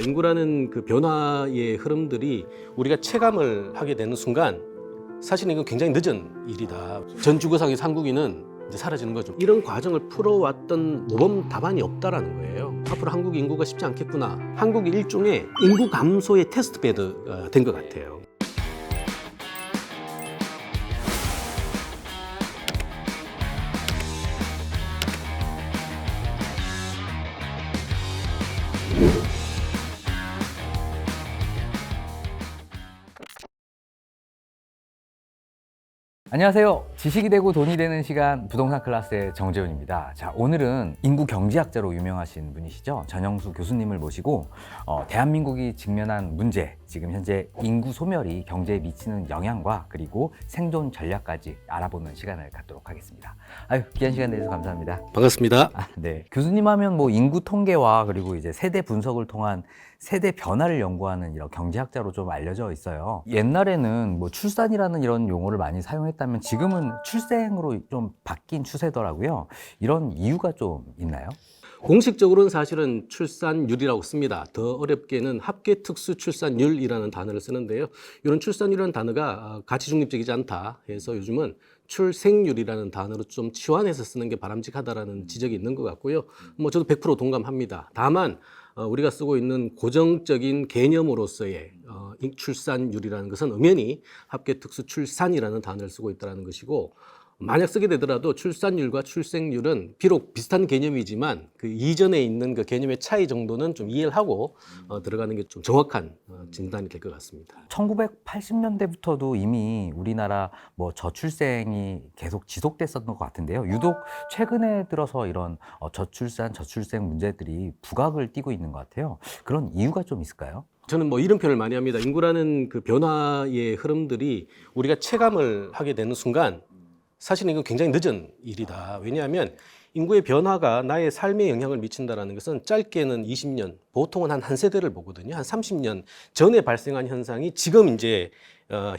인구라는 그 변화의 흐름들이 우리가 체감을 하게 되는 순간 사실은 이건 굉장히 늦은 일이다. 전 지구상의 한국인은 이제 사라지는 거죠. 이런 과정을 풀어왔던 모범 답안이 없다라는 거예요. 앞으로 한국 인구가 쉽지 않겠구나. 한국이 일종의 인구 감소의 테스트베드가 된 것 같아요. 안녕하세요. 지식이 되고 돈이 되는 시간 부동산 클래스의 정재훈입니다. 자, 오늘은 인구 경제학자로 유명하신 분이시죠. 전영수 교수님을 모시고 대한민국이 직면한 문제, 지금 현재 인구 소멸이 경제에 미치는 영향과 그리고 생존 전략까지 알아보는 시간을 갖도록 하겠습니다. 아유, 귀한 시간 내주셔서 감사합니다. 반갑습니다. 네. 교수님 하면 뭐 인구 통계와 그리고 이제 세대 분석을 통한 세대 변화를 연구하는 이런 경제학자로 좀 알려져 있어요. 옛날에는 뭐 출산이라는 이런 용어를 많이 사용했다면 지금은 출생으로 좀 바뀐 추세더라고요. 이런 이유가 좀 있나요? 공식적으로는 사실은 출산율이라고 씁니다. 더 어렵게는 합계 특수 출산율이라는 단어를 쓰는데요. 이런 출산율이라는 단어가 가치 중립적이지 않다 해서 요즘은 출생률이라는 단어로 좀 치환해서 쓰는 게 바람직하다라는 지적이 있는 것 같고요. 뭐 저도 100% 동감합니다. 다만 우리가 쓰고 있는 고정적인 개념으로서의 출산율이라는 것은 엄연히 합계 특수 출산이라는 단어를 쓰고 있다는 것이고, 만약 쓰게 되더라도 출산율과 출생률은 비록 비슷한 개념이지만 그 이전에 있는 그 개념의 차이 정도는 좀 이해를 하고 들어가는 게 좀 정확한 진단이 될 것 같습니다. 1980년대부터도 이미 우리나라 뭐 저출생이 계속 지속됐었던 것 같은데요. 유독 최근에 들어서 이런 저출산, 저출생 문제들이 부각을 띠고 있는 것 같아요. 그런 이유가 좀 있을까요? 저는 뭐 이런 표현을 많이 합니다. 인구라는 그 변화의 흐름들이 우리가 체감을 하게 되는 순간 사실은 이건 굉장히 늦은 일이다. 왜냐하면 인구의 변화가 나의 삶에 영향을 미친다는 것은 짧게는 20년, 보통은 한 세대를 보거든요. 한 30년 전에 발생한 현상이 지금 이제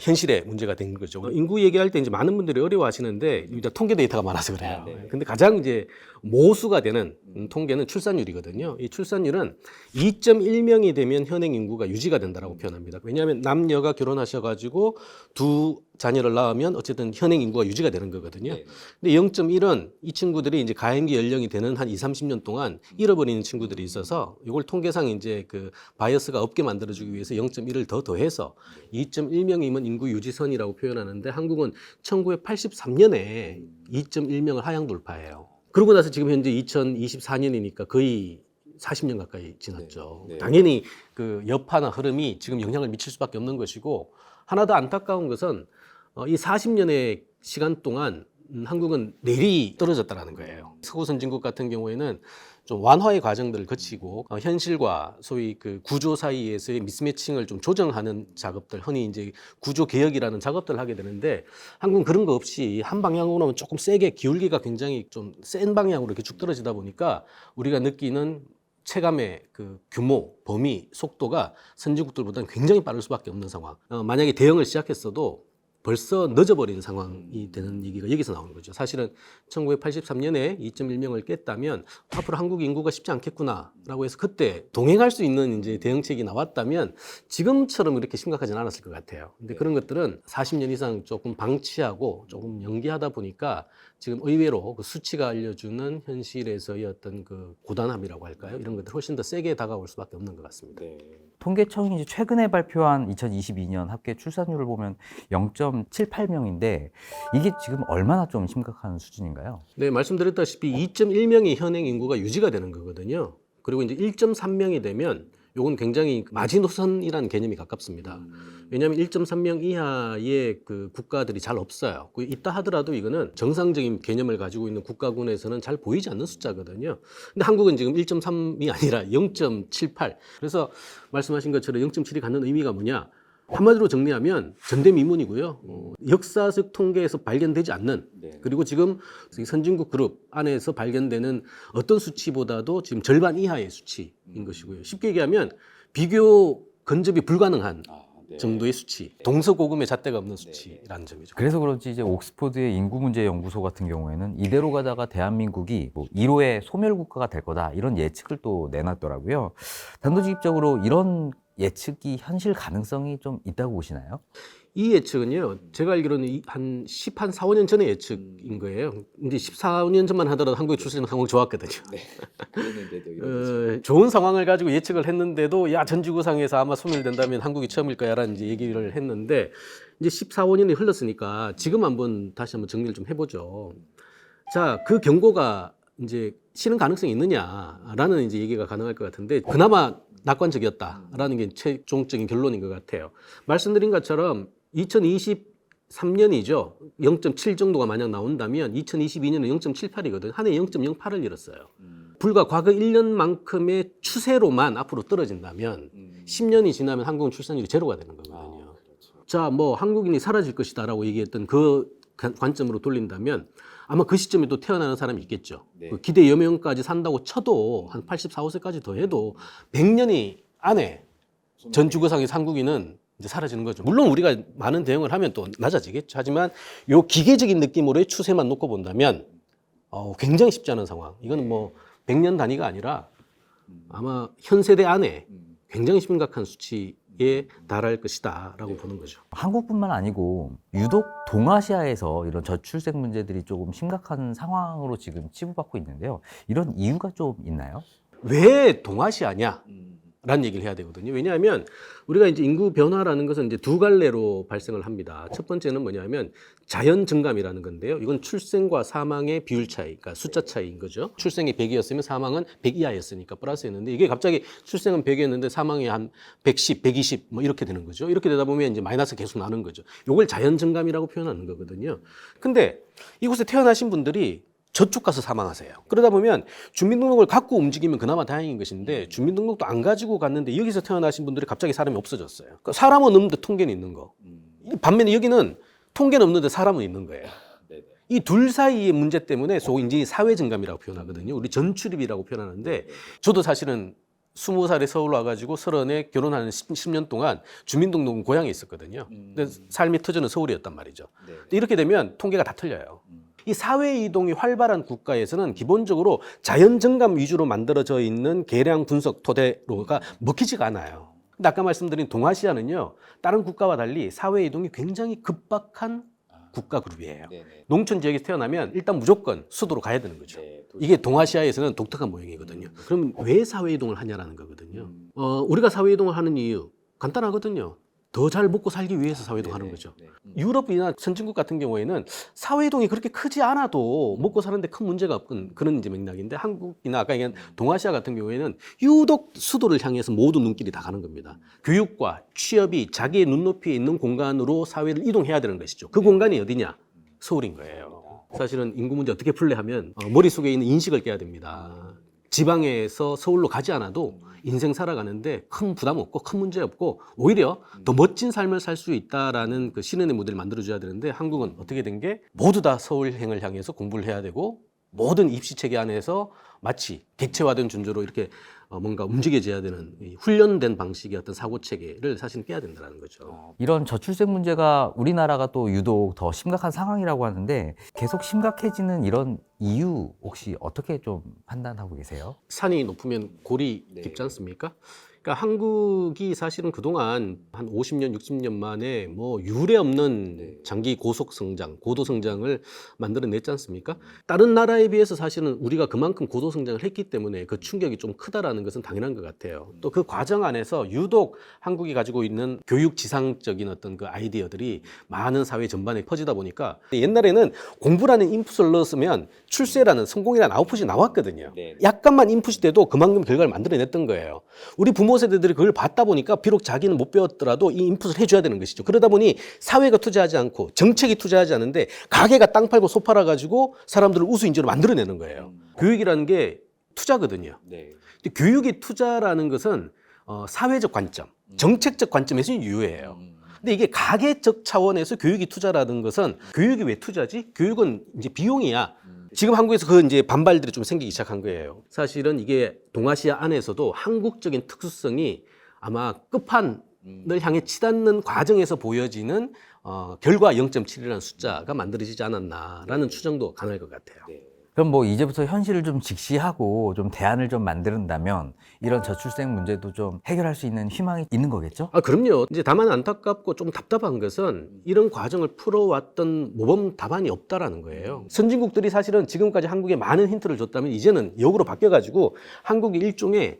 현실의 문제가 된 거죠. 인구 얘기할 때 이제 많은 분들이 어려워하시는데 이제 통계 데이터가 많아서 그래요. 근데 가장 이제 모수가 되는 통계는 출산율이거든요. 이 출산율은 2.1명이 되면 현행 인구가 유지가 된다라고 표현합니다. 왜냐하면 남녀가 결혼하셔가지고 두 자녀를 낳으면 어쨌든 현행 인구가 유지가 되는 거거든요. 근데 0.1은 이 친구들이 이제 가임기 연령이 되는 한 20, 30년 동안 잃어버리는 친구들이 있어서 이걸 통계상 이제 그 바이어스가 없게 만들어주기 위해서 0.1을 더 더해서 2.1명이면 인구 유지선이라고 표현하는데, 한국은 1983년에 2.1명을 하향 돌파해요. 그러고 나서 지금 현재 2024년이니까 거의 40년 가까이 지났죠. 당연히 그 여파나 흐름이 지금 영향을 미칠 수밖에 없는 것이고, 하나 더 안타까운 것은 이 40년의 시간 동안 한국은 내리 떨어졌다는 거예요. 서구 선진국 같은 경우에는 좀 완화의 과정들을 거치고 현실과 소위 그 구조 사이에서의 미스매칭을 좀 조정하는 작업들, 흔히 이제 구조 개혁이라는 작업들을 하게 되는데, 한국은 그런 거 없이 한 방향으로는 조금 세게 기울기가 굉장히 좀 센 방향으로 이렇게 쭉 떨어지다 보니까 우리가 느끼는 체감의 그 규모, 범위, 속도가 선진국들보다는 굉장히 빠를 수밖에 없는 상황. 만약에 대응을 시작했어도 벌써 늦어버린 상황이 되는 얘기가 여기서 나오는 거죠. 사실은 1983년에 2.1명을 깼다면 앞으로 한국 인구가 쉽지 않겠구나라고 해서 그때 동행할 수 있는 이제 대응책이 나왔다면 지금처럼 이렇게 심각하진 않았을 것 같아요. 근데 그런 것들은 40년 이상 조금 방치하고 조금 연기하다 보니까 지금 의외로 그 수치가 알려주는 현실에서의 어떤 그 고단함이라고 할까요? 이런 것들 훨씬 더 세게 다가올 수밖에 없는 것 같습니다. 통계청이 이제 최근에 발표한 2022년 합계 출산율을 보면 0.78명인데 이게 지금 얼마나 좀 심각한 수준인가요? 네, 말씀드렸다시피 2.1명이 현행 인구가 유지가 되는 거거든요. 그리고 이제 1.3명이 되면 요건 굉장히 마지노선이라는 개념이 가깝습니다. 왜냐하면 1.3명 이하의 그 국가들이 잘 없어요. 있다 하더라도 이거는 정상적인 개념을 가지고 있는 국가군에서는 잘 보이지 않는 숫자거든요. 근데 한국은 지금 1.3이 아니라 0.78. 그래서 말씀하신 것처럼 0.7이 갖는 의미가 뭐냐? 한마디로 정리하면 전대미문이고요. 역사적 통계에서 발견되지 않는, 그리고 지금 선진국 그룹 안에서 발견되는 어떤 수치보다도 지금 절반 이하의 수치인 것이고요. 쉽게 얘기하면 비교 근접이 불가능한 정도의 수치, 동서고금의 잣대가 없는 수치라는 점이죠. 그래서 그런지 이제 옥스퍼드의 인구문제연구소 같은 경우에는 이대로 가다가 대한민국이 뭐 1호의 소멸국가가 될 거다 이런 예측을 또 내놨더라고요. 단도직입적으로 이런 예측이 현실 가능성이 좀 있다고 보시나요? 이 예측은요, 제가 알기로는 한 4, 5년 전의 예측인 거예요. 근데 14년 전만 하더라도 한국의 출생 상황 좋았거든요. 그랬는데도 좋은 상황을 가지고 예측을 했는데도 야, 전 지구상에서 아마 소멸된다면 한국이 처음일 거야라는 이제 얘기를 했는데 이제 14, 5년이 흘렀으니까 지금 다시 한번 정리를 좀 해보죠. 자, 그 경고가 이제 실현 가능성이 있느냐라는 이제 얘기가 가능할 것 같은데 그나마 낙관적이었다라는 게 최종적인 결론인 것 같아요. 말씀드린 것처럼 2023년이죠. 0.7 정도가 만약 나온다면 2022년은 0.78이거든요. 한 해 0.08을 잃었어요. 불과 과거 1년만큼의 추세로만 앞으로 떨어진다면 10년이 지나면 한국은 출산율이 제로가 되는 거거든요. 자, 뭐 한국인이 사라질 것이다라고 얘기했던 그 관점으로 돌린다면 아마 그 시점에 또 태어나는 사람이 있겠죠. 그 기대 여명까지 산다고 쳐도 한 84, 5세까지 더 해도 100년이 안에 전 지구상의 한국인은 이제 사라지는 거죠. 물론 우리가 많은 대응을 하면 또 낮아지겠죠. 하지만 요 기계적인 느낌으로의 추세만 놓고 본다면 굉장히 쉽지 않은 상황. 이거는 뭐 100년 단위가 아니라 아마 현 세대 안에 굉장히 심각한 수치에 달할 것이다라고 보는 거죠. 한국뿐만 아니고 유독 동아시아에서 이런 저출생 문제들이 조금 심각한 상황으로 지금 치부받고 있는데요. 이런 이유가 좀 있나요? 왜 동아시아냐? 라는 얘기를 해야 되거든요. 왜냐하면 우리가 이제 인구 변화라는 것은 이제 두 갈래로 발생을 합니다. 첫 번째는 뭐냐면 자연 증감이라는 건데요. 이건 출생과 사망의 비율 차이, 그러니까 숫자 차이인 거죠. 출생이 100이었으면 사망은 100 이하였으니까 플러스였는데 이게 갑자기 출생은 100이었는데 사망이 한 110, 120 뭐 이렇게 되는 거죠. 이렇게 되다 보면 이제 마이너스 계속 나는 거죠. 이걸 자연 증감이라고 표현하는 거거든요. 근데 이곳에 태어나신 분들이 저쪽 가서 사망하세요. 그러다 보면 주민등록을 갖고 움직이면 그나마 다행인 것인데 주민등록도 안 가지고 갔는데 여기서 태어나신 분들이 갑자기 사람이 없어졌어요. 그러니까 사람은 없는데 통계는 있는 거. 반면에 여기는 통계는 없는데 사람은 있는 거예요. 이 둘 사이의 문제 때문에 소위 이제 사회 증감이라고 표현하거든요. 우리 전출입이라고 표현하는데 저도 사실은 20살에 서울 와가지고 30에 결혼하는 10년 동안 주민등록은 고향에 있었거든요. 근데 삶의 터전은 서울이었단 말이죠. 이렇게 되면 통계가 다 틀려요. 이 사회 이동이 활발한 국가에서는 기본적으로 자연 증감 위주로 만들어져 있는 계량 분석 토대로가 먹히지가 않아요. 근데 아까 말씀드린 동아시아는요, 다른 국가와 달리 사회 이동이 굉장히 급박한 국가 그룹이에요. 농촌 지역에서 태어나면 일단 무조건 수도로 가야 되는 거죠. 이게 동아시아에서는 독특한 모양이거든요. 그럼 왜 사회 이동을 하냐라는 거거든요. 우리가 사회 이동을 하는 이유 간단하거든요. 더 잘 먹고 살기 위해서 사회이동 하는 거죠. 유럽이나 선진국 같은 경우에는 사회이동이 그렇게 크지 않아도 먹고 사는데 큰 문제가 없는 그런 이제 맥락인데 한국이나 아까 얘기한 동아시아 같은 경우에는 유독 수도를 향해서 모든 눈길이 다 가는 겁니다. 교육과 취업이 자기의 눈높이에 있는 공간으로 사회를 이동해야 되는 것이죠. 그 공간이 어디냐? 서울인 거예요. 사실은 인구 문제 어떻게 풀래 하면 머릿속에 있는 인식을 깨야 됩니다. 지방에서 서울로 가지 않아도 인생 살아가는데 큰 부담 없고 큰 문제 없고 오히려 더 멋진 삶을 살 수 있다라는 그 신은의 모델을 만들어줘야 되는데 한국은 어떻게 된 게 모두 다 서울행을 향해서 공부를 해야 되고 모든 입시 체계 안에서 마치 객체화된 존재로 이렇게 뭔가 움직여져야 되는 이 훈련된 방식의 어떤 사고 체계를 사실은 깨야 된다는 거죠. 이런 저출생 문제가 우리나라가 또 유독 더 심각한 상황이라고 하는데 계속 심각해지는 이런 이유 혹시 어떻게 좀 판단하고 계세요? 산이 높으면 골이 깊지 않습니까? 그러니까 한국이 사실은 그동안 한 50년, 60년 만에 뭐 유례 없는 장기 고속 성장, 고도 성장을 만들어냈지 않습니까? 다른 나라에 비해서 사실은 우리가 그만큼 고도 성장을 했기 때문에 그 충격이 좀 크다라는 것은 당연한 것 같아요. 또 그 과정 안에서 유독 한국이 가지고 있는 교육 지상적인 어떤 그 아이디어들이 많은 사회 전반에 퍼지다 보니까 옛날에는 공부라는 인풋을 넣었으면 출세라는 성공이라는 아웃풋이 나왔거든요. 약간만 인풋이 돼도 그만큼 결과를 만들어냈던 거예요. 우리 부모 세대들이 그걸 봤다 보니까 비록 자기는 못 배웠더라도 이 인풋을 해줘야 되는 것이죠. 그러다 보니 사회가 투자하지 않고 정책이 투자하지 않는데 가게가 땅 팔고 소 팔아가지고 사람들을 우수인재로 만들어내는 거예요. 교육이라는 게 투자거든요. 근데 교육이 투자라는 것은 사회적 관점, 정책적 관점에서는 유효해요. 근데 이게 가계적 차원에서 교육이 투자라는 것은 교육이 왜 투자지? 교육은 이제 비용이야. 지금 한국에서 그 이제 반발들이 좀 생기기 시작한 거예요. 사실은 이게 동아시아 안에서도 한국적인 특수성이 아마 향해 치닫는 과정에서 보여지는 결과 0.7이라는 숫자가 만들어지지 않았나라는 추정도 가능할 것 같아요. 그럼 뭐 이제부터 현실을 좀 직시하고 좀 대안을 좀 만든다면 이런 저출생 문제도 좀 해결할 수 있는 희망이 있는 거겠죠? 그럼요. 이제 다만 안타깝고 좀 답답한 것은 이런 과정을 풀어왔던 모범 답안이 없다라는 거예요. 선진국들이 사실은 지금까지 한국에 많은 힌트를 줬다면 이제는 역으로 바뀌어가지고 한국이 일종의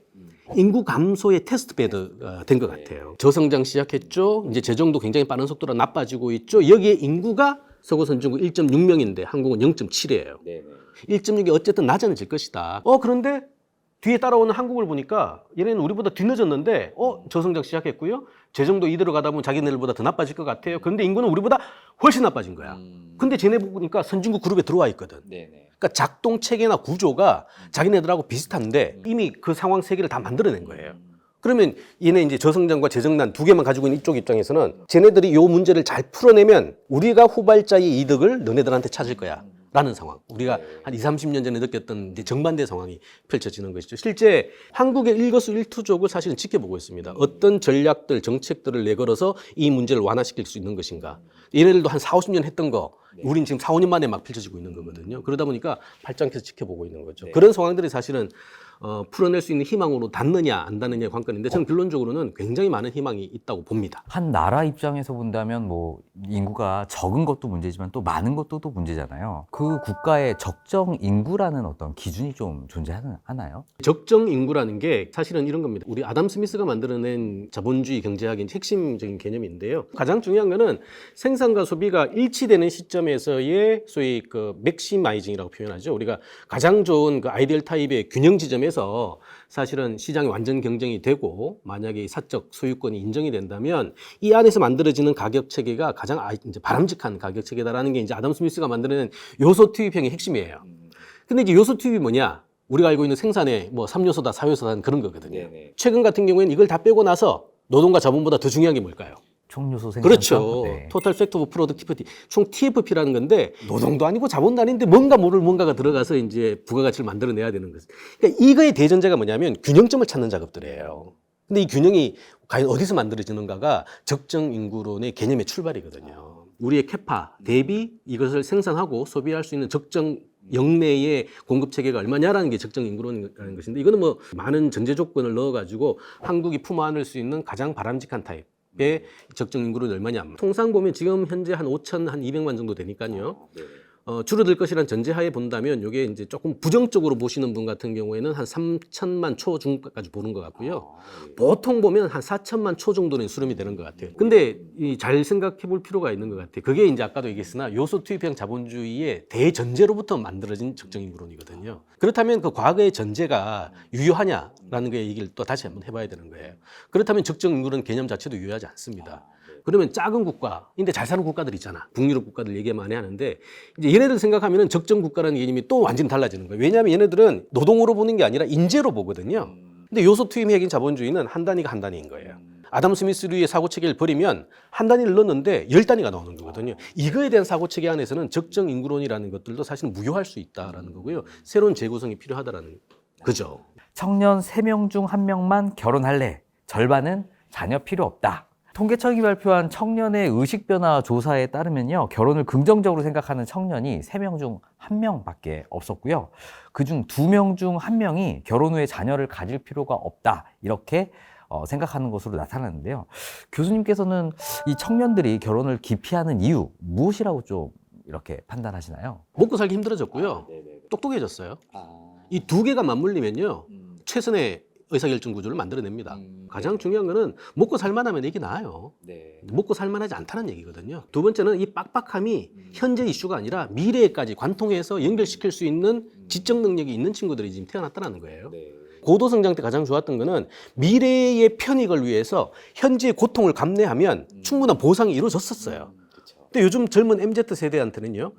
인구 감소의 테스트베드가 된 것 같아요. 저성장 시작했죠. 이제 재정도 굉장히 빠른 속도로 나빠지고 있죠. 여기에 인구가 서구 선진국 1.6명인데 한국은 0.7이에요. 1.6이 어쨌든 낮아질 것이다. 그런데 뒤에 따라오는 한국을 보니까 얘네는 우리보다 뒤늦었는데 저성장 시작했고요. 재정도 이대로 가다 보면 자기네들보다 더 나빠질 것 같아요. 그런데 인구는 우리보다 훨씬 나빠진 거야. 근데 쟤네 보니까 선진국 그룹에 들어와 있거든. 그러니까 작동 체계나 구조가 자기네들하고 비슷한데 이미 그 상황 세계를 다 만들어낸 거예요. 그러면 얘네 이제 저성장과 재정난 두 개만 가지고 있는 이쪽 입장에서는 쟤네들이 요 문제를 잘 풀어내면 우리가 후발자의 이득을 너네들한테 찾을 거야. 라는 상황. 우리가 한 20, 30년 전에 느꼈던 이제 정반대 상황이 펼쳐지는 것이죠. 실제 한국의 일거수일투족을 사실은 지켜보고 있습니다. 어떤 전략들, 정책들을 내걸어서 이 문제를 완화시킬 수 있는 것인가. 얘네들도 한 4, 50년 했던 거, 우린 지금 4, 5년 만에 막 펼쳐지고 있는 거거든요. 그러다 보니까 발전해서 지켜보고 있는 거죠. 그런 상황들이 사실은 풀어낼 수 있는 희망으로 닿느냐 안 닿느냐의 관건인데 저는 결론적으로는 굉장히 많은 희망이 있다고 봅니다. 한 나라 입장에서 본다면 뭐 인구가 적은 것도 문제지만 또 많은 것도 또 문제잖아요. 그 국가의 적정 인구라는 어떤 기준이 좀 존재하나요? 적정 인구라는 게 사실은 이런 겁니다. 우리 아담 스미스가 만들어낸 자본주의 경제학의 핵심적인 개념인데요. 가장 중요한 거는 생산과 소비가 일치되는 시점에서의 소위 그 맥시마이징이라고 표현하죠. 우리가 가장 좋은 그 아이디얼 타입의 균형 지점에서 사실은 시장이 완전 경쟁이 되고 만약에 사적 소유권이 인정이 된다면 이 안에서 만들어지는 가격 체계가 가장 이제 바람직한 가격 체계다라는 게 이제 아담 스미스가 만드는 요소 투입형의 핵심이에요. 근데 이제 요소 투입이 뭐냐? 우리가 알고 있는 생산의 뭐 3요소다, 4요소다 그런 거거든요. 최근 같은 경우에는 이걸 다 빼고 나서 노동과 자본보다 더 중요한 게 뭘까요? 총요소 생산. 그렇죠. 토탈 팩트 오브 프로덕티비티. 총 TFP라는 건데 노동도 아니고 자본도 아닌데 뭔가 모를 뭔가가 들어가서 이제 부가가치를 만들어내야 되는 거죠. 그러니까 이거의 대전제가 뭐냐면 균형점을 찾는 작업들이에요. 근데 이 균형이 과연 어디서 만들어지는가가 적정 인구론의 개념의 출발이거든요. 우리의 캐파 대비 이것을 생산하고 소비할 수 있는 적정 영내의 공급 체계가 얼마냐라는 게 적정 인구론이라는 것인데 이거는 뭐 많은 전제 조건을 넣어가지고 한국이 품어 안을 수 있는 가장 바람직한 타입의 적정 인구론이 얼마냐. 통상 보면 지금 현재 한 5천, 한 200만 정도 되니까요. 줄어들 것이라는 전제하에 본다면 이게 이제 조금 부정적으로 보시는 분 같은 경우에는 한 3천만 초 중까지 보는 것 같고요. 보통 보면 한 4천만 초 정도는 수렴이 되는 것 같아요. 근데 잘 생각해 볼 필요가 있는 것 같아요. 그게 이제 아까도 얘기했으나 요소 투입형 자본주의의 대전제로부터 만들어진 적정 인구론이거든요. 그렇다면 그 과거의 전제가 유효하냐라는 그 얘기를 또 다시 한번 해봐야 되는 거예요. 그렇다면 적정 인구론 개념 자체도 유효하지 않습니다. 그러면 작은 국가인데 잘 사는 국가들 있잖아. 북유럽 국가들 얘기 많이 하는데 이제 얘네들 생각하면은 적정 국가라는 개념이 또 완전히 달라지는 거예요. 왜냐하면 얘네들은 노동으로 보는 게 아니라 인재로 보거든요. 근데 요소 투입 핵인 자본주의는 한 단위가 한 단위인 거예요. 아담 스미스류의 사고 체계를 버리면 한 단위를 넣었는데 10단위가 나오는 거거든요. 이거에 대한 사고 체계 안에서는 적정 인구론이라는 것들도 사실은 무효할 수 있다라는 거고요. 새로운 재구성이 필요하다라는 거죠. 청년 3명 중 1명만 결혼할래. 절반은 자녀 필요 없다. 통계청이 발표한 청년의 의식 변화 조사에 따르면요. 결혼을 긍정적으로 생각하는 청년이 3명 중 1명밖에 없었고요. 그중 2명 중 1명이 결혼 후에 자녀를 가질 필요가 없다. 이렇게 생각하는 것으로 나타났는데요. 교수님께서는 이 청년들이 결혼을 기피하는 이유 무엇이라고 좀 이렇게 판단하시나요? 먹고 살기 힘들어졌고요. 똑똑해졌어요. 이 두 개가 맞물리면요. 최선의 의사결정 구조를 만들어냅니다. 가장 중요한 거는 먹고 살만하면 이게 나아요. 먹고 살만하지 않다는 얘기거든요. 두 번째는 이 빡빡함이 현재 이슈가 아니라 미래에까지 관통해서 연결시킬 수 있는 지적 능력이 있는 친구들이 지금 태어났다는 거예요. 고도성장 때 가장 좋았던 거는 미래의 편익을 위해서 현재의 고통을 감내하면 충분한 보상이 이루어졌었어요. 근데 요즘 젊은 MZ 세대한테는요.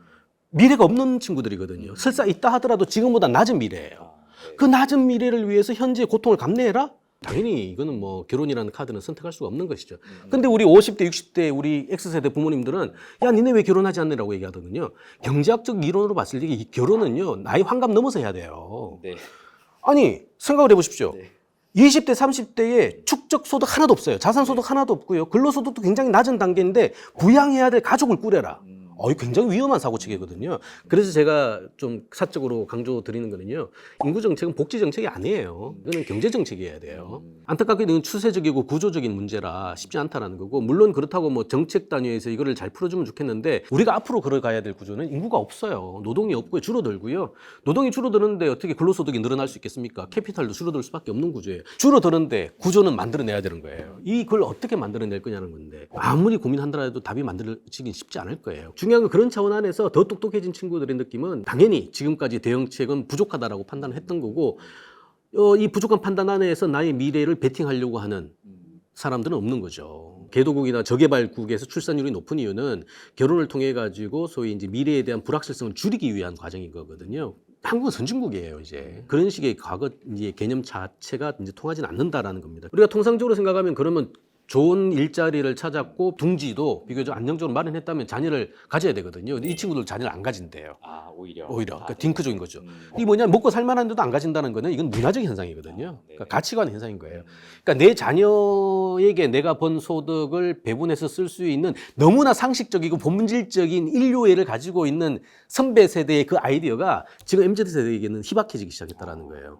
미래가 없는 친구들이거든요. 설사 있다 하더라도 지금보다 낮은 미래예요. 그 낮은 미래를 위해서 현재의 고통을 감내해라? 당연히 이거는 뭐 결혼이라는 카드는 선택할 수가 없는 것이죠. 근데 우리 50대, 60대 우리 X세대 부모님들은 야, 니네 왜 결혼하지 않느라고 얘기하거든요. 경제학적 이론으로 봤을 때 이 결혼은요, 나이 환갑 넘어서 해야 돼요. 아니, 생각을 해보십시오. 20대, 30대에 축적 소득 하나도 없어요. 자산 소득 하나도 없고요. 근로 소득도 굉장히 낮은 단계인데 부양해야 될 가족을 꾸려라. 이거 굉장히 위험한 사고치기거든요. 그래서 제가 좀 사적으로 강조드리는 거는요. 인구 정책은 복지 정책이 아니에요. 이거는 경제 정책이어야 돼요. 안타깝게도 이건 추세적이고 구조적인 문제라 쉽지 않다라는 거고, 물론 그렇다고 뭐 정책 단위에서 이거를 잘 풀어주면 좋겠는데, 우리가 앞으로 걸어가야 될 구조는 인구가 없어요. 노동이 없고요. 줄어들고요. 노동이 줄어드는데 어떻게 근로소득이 늘어날 수 있겠습니까? 캐피탈도 줄어들 수밖에 없는 구조예요. 줄어드는데 구조는 만들어내야 되는 거예요. 이걸 어떻게 만들어낼 거냐는 건데, 아무리 고민한다라도 답이 만들어지긴 쉽지 않을 거예요. 중요한 건 그런 차원 안에서 더 똑똑해진 친구들의 느낌은 당연히 지금까지 대응책은 부족하다라고 판단을 했던 거고, 이 부족한 판단 안에서 나의 미래를 베팅하려고 하는 사람들은 없는 거죠. 개도국이나 저개발국에서 출산율이 높은 이유는 결혼을 통해 가지고 소위 이제 미래에 대한 불확실성을 줄이기 위한 과정인 거거든요. 한국은 선진국이에요, 이제. 그런 식의 과거 이제 개념 자체가 이제 통하지는 않는다라는 겁니다. 우리가 통상적으로 생각하면 그러면 좋은 일자리를 찾았고 둥지도 비교적 안정적으로 마련했다면 자녀를 가져야 되거든요. 이 친구들 자녀를 안 가진대요. 오히려. 그러니까 딩크적인 거죠. 이 뭐냐, 먹고 살만한데도 안 가진다는 거는 이건 문화적 현상이거든요. 그러니까 가치관 현상인 거예요. 그러니까 내 자녀에게 내가 번 소득을 배분해서 쓸 수 있는 너무나 상식적이고 본질적인 인류애를 가지고 있는 선배 세대의 그 아이디어가 지금 MZ 세대에게는 희박해지기 시작했다라는 거예요.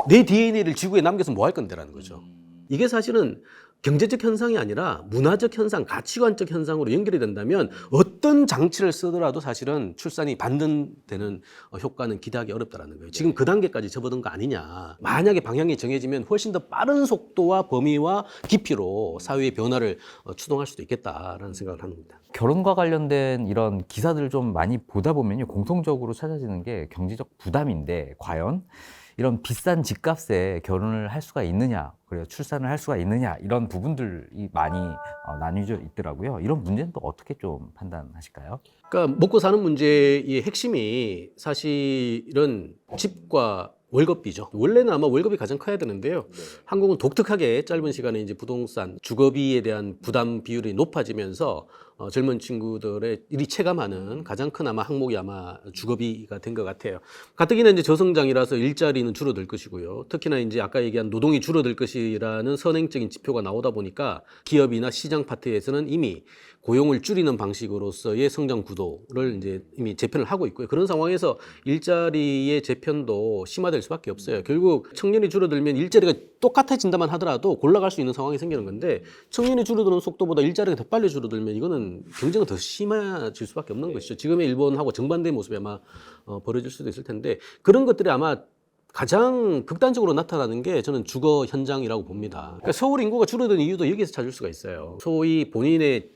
내 DNA를 지구에 남겨서 뭐 할 건데라는 거죠. 이게 사실은 경제적 현상이 아니라 문화적 현상, 가치관적 현상으로 연결이 된다면 어떤 장치를 쓰더라도 사실은 출산이 반등되는 효과는 기대하기 어렵다는 거예요. 지금 그 단계까지 접어든 거 아니냐. 만약에 방향이 정해지면 훨씬 더 빠른 속도와 범위와 깊이로 사회의 변화를 추동할 수도 있겠다라는 생각을 하는 겁니다. 결혼과 관련된 이런 기사들을 좀 많이 보다 보면요, 공통적으로 찾아지는 게 경제적 부담인데, 과연 이런 비싼 집값에 결혼을 할 수가 있느냐, 그리고 출산을 할 수가 있느냐, 이런 부분들이 많이 나뉘어져 있더라고요. 이런 문제는 또 어떻게 좀 판단하실까요? 그러니까 먹고 사는 문제의 핵심이 사실은 집과 월급비죠. 원래는 아마 월급이 가장 커야 되는데요. 한국은 독특하게 짧은 시간에 이제 부동산, 주거비에 대한 부담 비율이 높아지면서 젊은 친구들의 일이 체감하는 가장 큰 아마 항목이 아마 주거비가 된 것 같아요. 가뜩이나 이제 저성장이라서 일자리는 줄어들 것이고요. 특히나 이제 아까 얘기한 노동이 줄어들 것이라는 선행적인 지표가 나오다 보니까 기업이나 시장 파트에서는 이미 고용을 줄이는 방식으로서의 성장 구도를 이제 이미 재편을 하고 있고요. 그런 상황에서 일자리의 재편도 심화될 수밖에 없어요. 결국 청년이 줄어들면 일자리가 똑같아진다만 하더라도 골라갈 수 있는 상황이 생기는 건데, 청년이 줄어드는 속도보다 일자리가 더 빨리 줄어들면 이거는 경쟁은 더 심해질 수밖에 없는 것이죠. 지금의 일본하고 정반대의 모습이 아마 벌어질 수도 있을 텐데, 그런 것들이 아마 가장 극단적으로 나타나는 게 저는 주거 현장이라고 봅니다. 그러니까 서울 인구가 줄어든 이유도 여기서 찾을 수가 있어요. 소위 본인의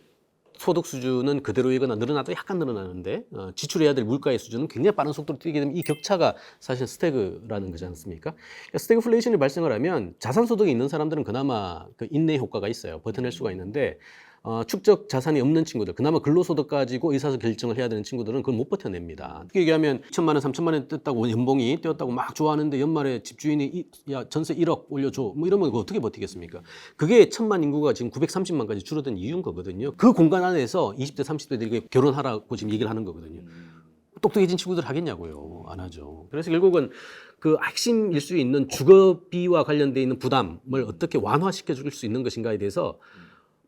소득 수준은 그대로이거나 늘어나도 약간 늘어나는데 지출해야 될 물가의 수준은 굉장히 빠른 속도로 뛰게 되면 이 격차가 사실 스태그라는 거지 않습니까? 그러니까 스태그플레이션이 발생을 하면 자산 소득이 있는 사람들은 그나마 그 인내 효과가 있어요. 버텨낼 수가 있는데 축적 자산이 없는 친구들, 그나마 근로소득 가지고 의사소 결정을 해야 되는 친구들은 그걸 못 버텨냅니다. 특히 얘기하면 2천만 원, 3천만 원 뜯다고 연봉이 뛰었다고 막 좋아하는데 연말에 집주인이 야 전세 1억 올려줘 뭐 이러면 그거 어떻게 버티겠습니까? 그게 1천만 인구가 지금 930만까지 줄어든 이유인 거거든요. 그 공간 안에서 20대, 30대들이 결혼하라고 지금 얘기를 하는 거거든요. 똑똑해진 친구들 하겠냐고요. 안 하죠. 그래서 결국은 그 핵심일 수 있는 주거비와 관련돼 있는 부담을 어떻게 완화시켜 줄 수 있는 것인가에 대해서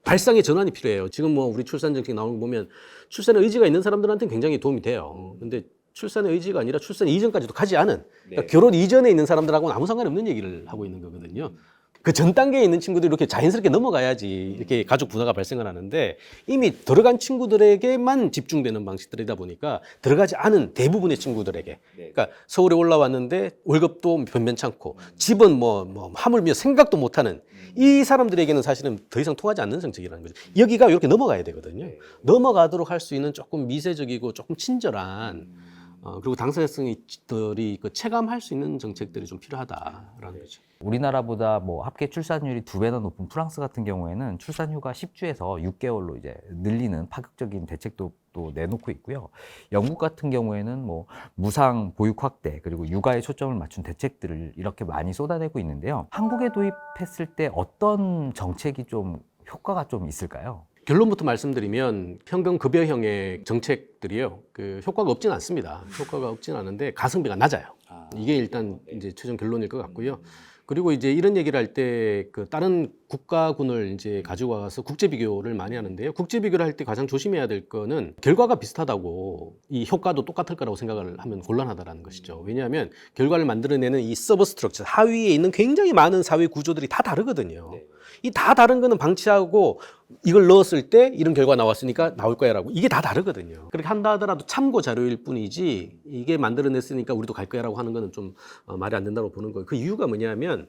발상의 전환이 필요해요. 지금 뭐 우리 출산 정책 나오는 거 보면 출산의 의지가 있는 사람들한테는 굉장히 도움이 돼요. 근데 출산의 의지가 아니라 출산 이전까지도 가지 않은, 그러니까 결혼 이전에 있는 사람들하고는 아무 상관이 없는 얘기를 하고 있는 거거든요. 그 전 단계에 있는 친구들이 이렇게 자연스럽게 넘어가야지 이렇게 가족 분화가 발생을 하는데, 이미 들어간 친구들에게만 집중되는 방식들이다 보니까 들어가지 않은 대부분의 친구들에게, 그러니까 서울에 올라왔는데 월급도 변변찮고 집은 뭐 하물며 생각도 못하는 이 사람들에게는 사실은 더 이상 통하지 않는 정책이라는 거죠. 여기가 이렇게 넘어가야 되거든요. 넘어가도록 할 수 있는 조금 미세적이고 조금 친절한 그리고 당사자들이 그 체감할 수 있는 정책들이 좀 필요하다라는 거죠. 우리나라보다 뭐 합계 출산율이 2배나 높은 프랑스 같은 경우에는 출산휴가 10주에서 6개월로 이제 늘리는 파격적인 대책도 또 내놓고 있고요. 영국 같은 경우에는 뭐 무상 보육 확대 그리고 육아에 초점을 맞춘 대책들을 이렇게 많이 쏟아내고 있는데요. 한국에 도입했을 때 어떤 정책이 좀 효과가 좀 있을까요? 결론부터 말씀드리면 평균급여형의 정책들이요, 그 효과가 없진 않습니다. 효과가 없진 않은데 가성비가 낮아요. 이게 일단 이제 최종 결론일 것 같고요. 그리고 이제 이런 얘기를 할 때 그 다른 국가군을 이제 가지고 와서 국제 비교를 많이 하는데요. 국제 비교를 할 때 가장 조심해야 될 거는 결과가 비슷하다고 이 효과도 똑같을 거라고 생각을 하면 곤란하다라는 것이죠. 왜냐하면 결과를 만들어내는 이 서브 스트럭처, 하위에 있는 굉장히 많은 사회 구조들이 다 다르거든요. 이 다 다른 거는 방치하고 이걸 넣었을 때 이런 결과 나왔으니까 나올 거야라고 이게 다 다르거든요. 그렇게 한다 하더라도 참고 자료일 뿐이지 이게 만들어냈으니까 우리도 갈 거야라고 하는 거는 좀 말이 안 된다고 보는 거예요. 그 이유가 뭐냐면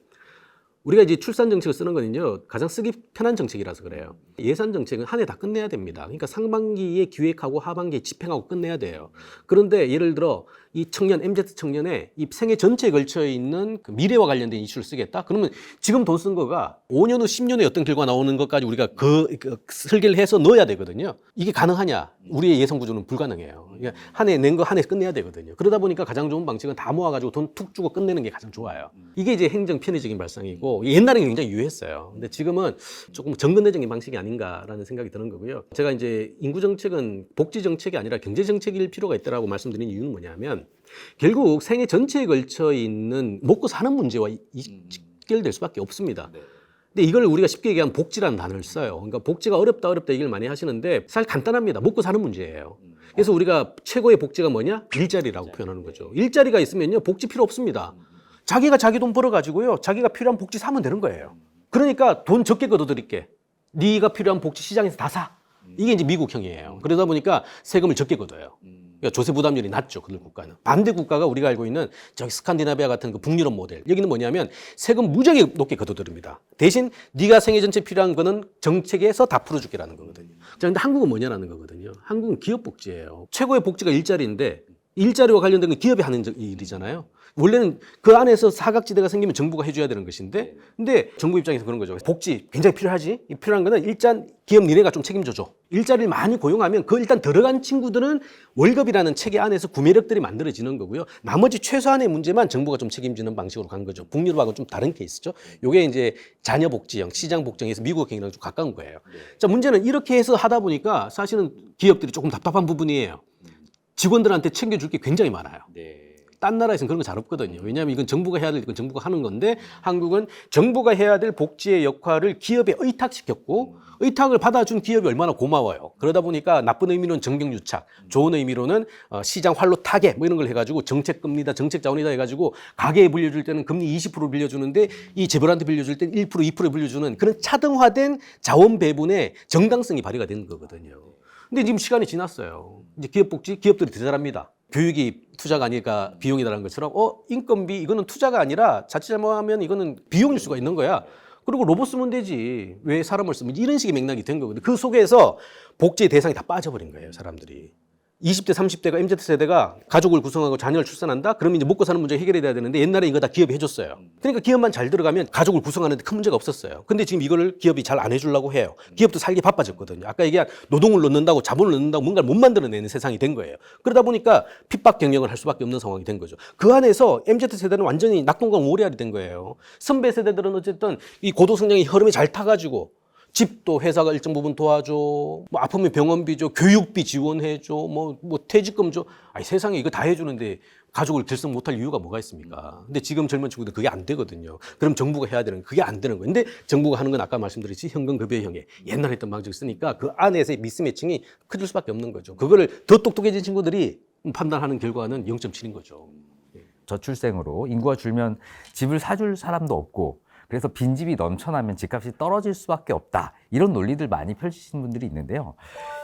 우리가 이제 출산 정책을 쓰는 거는요, 가장 쓰기 편한 정책이라서 그래요. 예산 정책은 한 해 다 끝내야 됩니다. 그러니까 상반기에 기획하고 하반기에 집행하고 끝내야 돼요. 그런데 예를 들어 이 청년, MZ 청년의 이 생애 전체에 걸쳐 있는 그 미래와 관련된 이슈를 쓰겠다? 그러면 지금 돈 쓴 거가 5년 후, 10년 후에 어떤 결과 나오는 것까지 우리가 그 설계를 해서 넣어야 되거든요. 이게 가능하냐? 우리의 예산 구조는 불가능해요. 그러니까 한 해 낸 거 한 해 끝내야 되거든요. 그러다 보니까 가장 좋은 방식은 다 모아가지고 돈 툭 주고 끝내는 게 가장 좋아요. 이게 이제 행정 편의적인 발상이고 옛날에는 굉장히 유효했어요. 근데 지금은 조금 정근대적인 방식이 아닌가라는 생각이 드는 거고요. 제가 이제 인구 정책은 복지 정책이 아니라 경제 정책일 필요가 있다라고 말씀드린 이유는 뭐냐면 결국 생애 전체에 걸쳐 있는 먹고 사는 문제와 직결될 수밖에 없습니다. 근데 이걸 우리가 쉽게 얘기하면 복지라는 단어를 써요. 그러니까 복지가 어렵다 얘기를 많이 하시는데 사실 간단합니다. 먹고 사는 문제예요. 그래서 우리가 최고의 복지가 뭐냐? 일자리라고 표현하는 거죠. 일자리가 있으면요, 복지 필요 없습니다. 자기가 자기 돈 벌어가지고요, 자기가 필요한 복지 사면 되는 거예요. 그러니까 돈 적게 걷어들일게. 네가 필요한 복지 시장에서 다 사. 이게 이제 미국형이에요. 그러다 보니까 세금을 적게 걷어요. 그러니까 조세 부담률이 낮죠, 그들 국가는. 반대 국가가 우리가 알고 있는 저기 스칸디나비아 같은 그 북유럽 모델. 여기는 뭐냐면 세금 무지하게 높게 걷어들입니다. 대신 네가 생애 전체 필요한 거는 정책에서 다 풀어줄게라는 거거든요. 자, 근데 한국은 뭐냐라는 거거든요. 한국은 기업 복지예요. 최고의 복지가 일자리인데 일자리와 관련된 건 기업이 하는 일이잖아요. 원래는 그 안에서 사각지대가 생기면 정부가 해줘야 되는 것인데, 근데 정부 입장에서 그런 거죠. 복지 굉장히 필요하지. 필요한 거는 일단 기업 니네가 좀 책임져줘. 일자리를 많이 고용하면 그 일단 들어간 친구들은 월급이라는 체계 안에서 구매력들이 만들어지는 거고요. 나머지 최소한의 문제만 정부가 좀 책임지는 방식으로 간 거죠. 북유럽하고는 좀 다른 케이스죠. 요게 이제 자녀 복지형, 시장 복지형에서 미국형이랑 좀 가까운 거예요. 자, 문제는 이렇게 해서 하다 보니까 사실은 기업들이 조금 답답한 부분이에요. 직원들한테 챙겨줄 게 굉장히 많아요. 딴 나라에서는 그런 거 잘 없거든요. 왜냐하면 이건 정부가 해야 될 건 정부가 하는 건데 한국은 정부가 해야 될 복지의 역할을 기업에 의탁시켰고 의탁을 받아준 기업이 얼마나 고마워요. 그러다 보니까 나쁜 의미로는 정경유착, 좋은 의미로는 시장 활로 타개 뭐 이런 걸 해가지고 정책금리다, 정책자원이다 해가지고 가게에 빌려줄 때는 금리 20% 빌려주는데 이 재벌한테 빌려줄 때는 1%, 2% 빌려주는 그런 차등화된 자원 배분의 정당성이 발휘가 되는 거거든요. 근데 지금 시간이 지났어요. 이제 기업복지, 기업들이 대단합니다. 교육이 투자가 아니니까 비용이다라는 것처럼, 인건비, 이거는 투자가 아니라 자칫 잘못하면 이거는 비용일 수가 있는 거야. 그리고 로봇 쓰면 되지. 왜 사람을 쓰면 이런 식의 맥락이 된 거거든요. 그 속에서 복지의 대상이 다 빠져버린 거예요, 사람들이. 20대, 30대가 MZ세대가 가족을 구성하고 자녀를 출산한다? 그러면 이제 먹고 사는 문제 해결이 돼야 되는데 옛날에 이거 다 기업이 해줬어요. 그러니까 기업만 잘 들어가면 가족을 구성하는데 큰 문제가 없었어요. 근데 지금 이거를 기업이 잘 안 해주려고 해요. 기업도 살기 바빠졌거든요. 아까 얘기한 노동을 넣는다고 자본을 넣는다고 뭔가를 못 만들어내는 세상이 된 거예요. 그러다 보니까 핍박 경영을 할 수밖에 없는 상황이 된 거죠. 그 안에서 MZ세대는 완전히 낙동강 오리알이 된 거예요. 선배 세대들은 어쨌든 이 고도성장의 흐름에 잘 타가지고 집도 회사가 일정 부분 도와줘, 뭐 아프면 병원비 줘, 교육비 지원해줘, 뭐 퇴직금 줘. 아니 세상에 이거 다 해주는데 가족을 결성 못할 이유가 뭐가 있습니까? 근데 지금 젊은 친구들 그게 안 되거든요. 그럼 정부가 해야 되는 그게 안 되는 거예요. 근데 정부가 하는 건 아까 말씀드렸지 현금급여형에 옛날에 했던 방식을 쓰니까 그 안에서의 미스매칭이 커질 수밖에 없는 거죠. 그거를 더 똑똑해진 친구들이 판단하는 결과는 0.7인 거죠. 저출생으로 인구가 줄면 집을 사줄 사람도 없고 그래서 빈집이 넘쳐나면 집값이 떨어질 수밖에 없다. 이런 논리들 많이 펼치시는 분들이 있는데요.